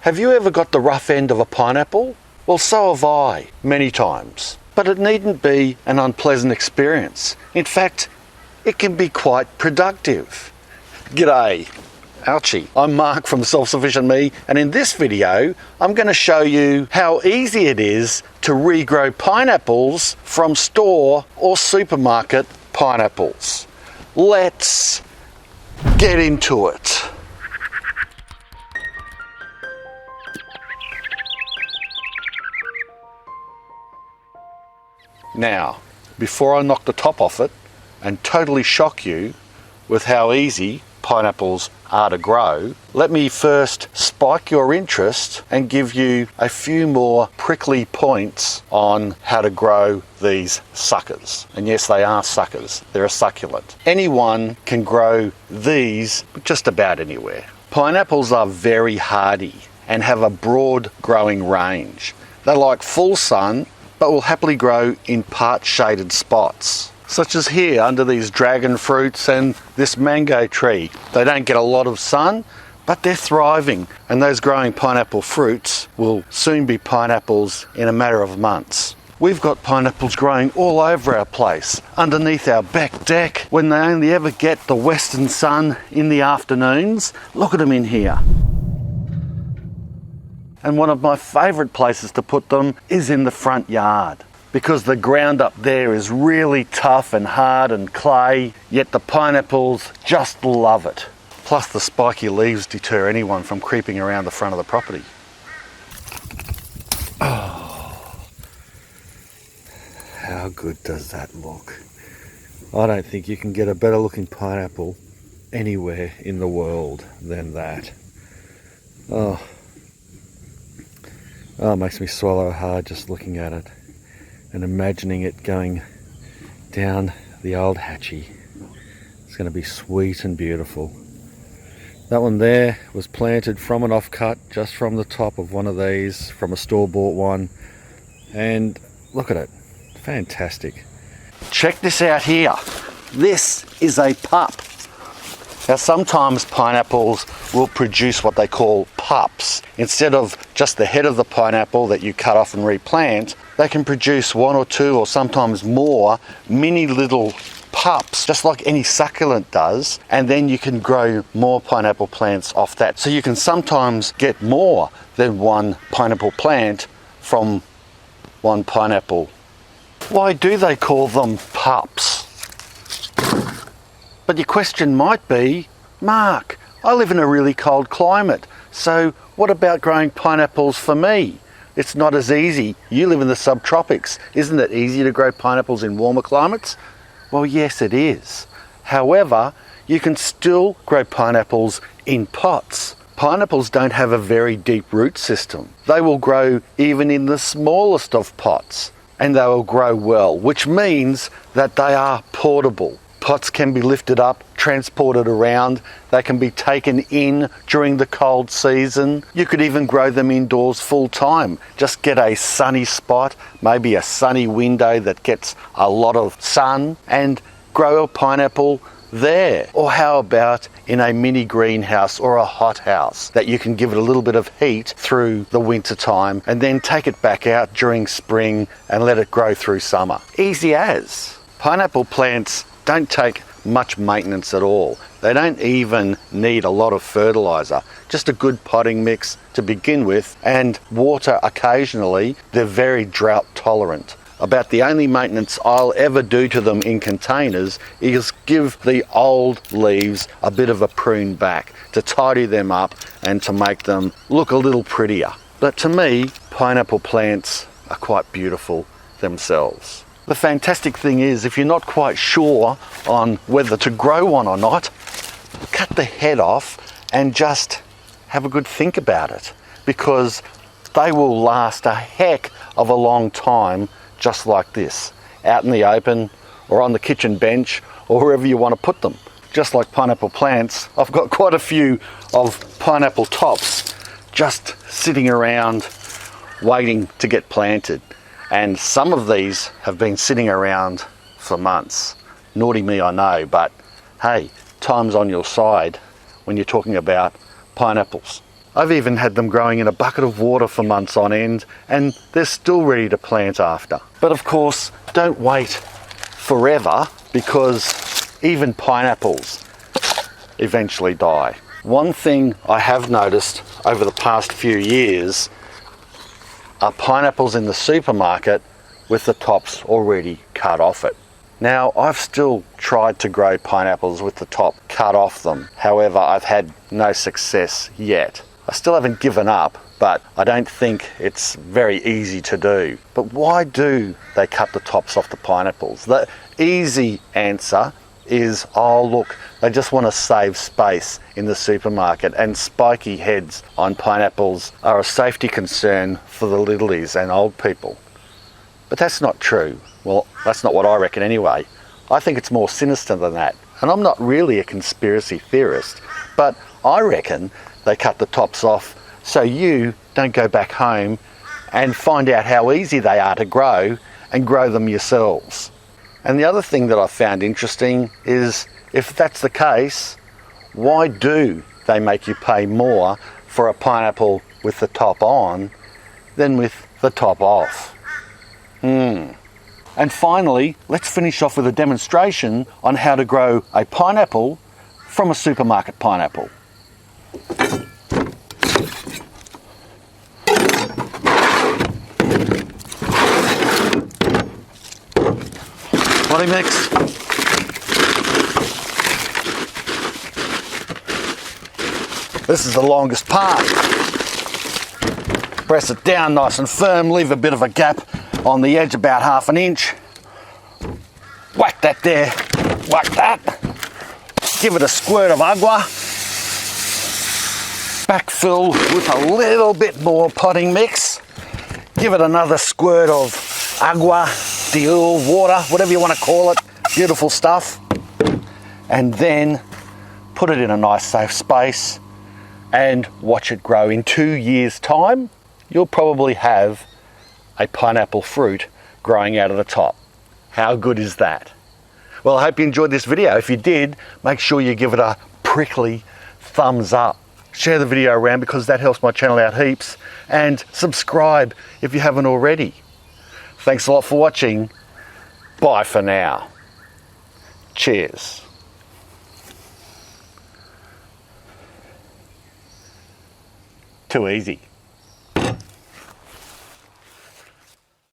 Have you ever got the rough end of a pineapple? Well, so have I, many times. But it needn't be an unpleasant experience. In fact, it can be quite productive. G'day. Ouchie. I'm Mark from Self-Sufficient Me, and in this video I'm going to show you how easy it is to regrow pineapples from store or supermarket pineapples. Let's get into it. Now, before I knock the top off it and totally shock you with how easy pineapples are to grow, let me first spike your interest and give you a few more prickly points on how to grow these suckers. And yes, they are suckers. They're a succulent. Anyone can grow these just about anywhere. Pineapples are very hardy and have a broad growing range. They like full sun, but will happily grow in part shaded spots, such as here under these dragon fruits and this mango tree. They don't get a lot of sun, but they're thriving, and those growing pineapple fruits will soon be pineapples in a matter of months. We've got pineapples growing all over our place, underneath our back deck, when they only ever get the western sun in the afternoons. Look at them in here. And one of my favourite places to put them is in the front yard, because the ground up there is really tough and hard and clay, yet the pineapples just love it. Plus the spiky leaves deter anyone from creeping around the front of the property. Oh, how good does that look? I don't think you can get a better looking pineapple anywhere in the world than that. Oh, it makes me swallow hard just looking at it and imagining it going down the old hatchie. It's going to be sweet and beautiful. That one there was planted from an offcut, just from the top of one of these, from a store-bought one. And look at it, fantastic. Check this out here. This is a pup. Now sometimes pineapples will produce what they call pups. Instead of just the head of the pineapple that you cut off and replant, they can produce one or two or sometimes more mini little pups, just like any succulent does, and then you can grow more pineapple plants off that. So you can sometimes get more than one pineapple plant from one pineapple. Why do they call them pups? But your question might be, Mark, I live in a really cold climate, so what about growing pineapples for me? It's not as easy. You live in the subtropics. Isn't it easy to grow pineapples in warmer climates? Well, yes, it is. However, you can still grow pineapples in pots. Pineapples don't have a very deep root system. They will grow even in the smallest of pots, and they will grow well, which means that they are portable. Pots can be lifted up, transported around. They can be taken in during the cold season. You could even grow them indoors full time. Just get a sunny spot, maybe a sunny window that gets a lot of sun, and grow a pineapple there. Or how about in a mini greenhouse or a hothouse that you can give it a little bit of heat through the winter time and then take it back out during spring and let it grow through summer. Easy as. Pineapple plants don't take much maintenance at all. They don't even need a lot of fertilizer, just a good potting mix to begin with, and water occasionally. They're very drought tolerant. About the only maintenance I'll ever do to them in containers is give the old leaves a bit of a prune back to tidy them up and to make them look a little prettier. But to me, pineapple plants are quite beautiful themselves. The fantastic thing is, if you're not quite sure on whether to grow one or not, cut the head off and just have a good think about it, because they will last a heck of a long time just like this, out in the open or on the kitchen bench or wherever you want to put them. Just like pineapple plants, I've got quite a few of pineapple tops just sitting around waiting to get planted. And some of these have been sitting around for months. Naughty me, I know, but hey, time's on your side when you're talking about pineapples. I've even had them growing in a bucket of water for months on end, and they're still ready to plant after. But of course, don't wait forever, because even pineapples eventually die. One thing I have noticed over the past few years are pineapples in the supermarket with the tops already cut off it. Now, I've still tried to grow pineapples with the top cut off them. However, I've had no success yet. I still haven't given up, but I don't think it's very easy to do. But why do they cut the tops off the pineapples? The easy answer is, oh look, they just want to save space in the supermarket, and spiky heads on pineapples are a safety concern for the littlies and old people. But that's not true. Well, that's not what I reckon anyway. I think it's more sinister than that. And I'm not really a conspiracy theorist, but I reckon they cut the tops off so you don't go back home and find out how easy they are to grow and grow them yourselves. And the other thing that I found interesting is, if that's the case, why do they make you pay more for a pineapple with the top on than with the top off? And finally, let's finish off with a demonstration on how to grow a pineapple from a supermarket pineapple. Potting mix. This is the longest part. Press it down nice and firm, leave a bit of a gap on the edge, about 1/2 inch. Whack that there, whack that. Give it a squirt of agua. Backfill with a little bit more potting mix. Give it another squirt of agua, dill, water, whatever you want to call it. Beautiful stuff. And then put it in a nice safe space and watch it grow. In 2 years' time, you'll probably have a pineapple fruit growing out of the top. How good is that? Well, I hope you enjoyed this video. If you did, make sure you give it a prickly thumbs up. Share the video around, because that helps my channel out heaps. And subscribe if you haven't already. Thanks a lot for watching. Bye for now. Cheers. Too easy.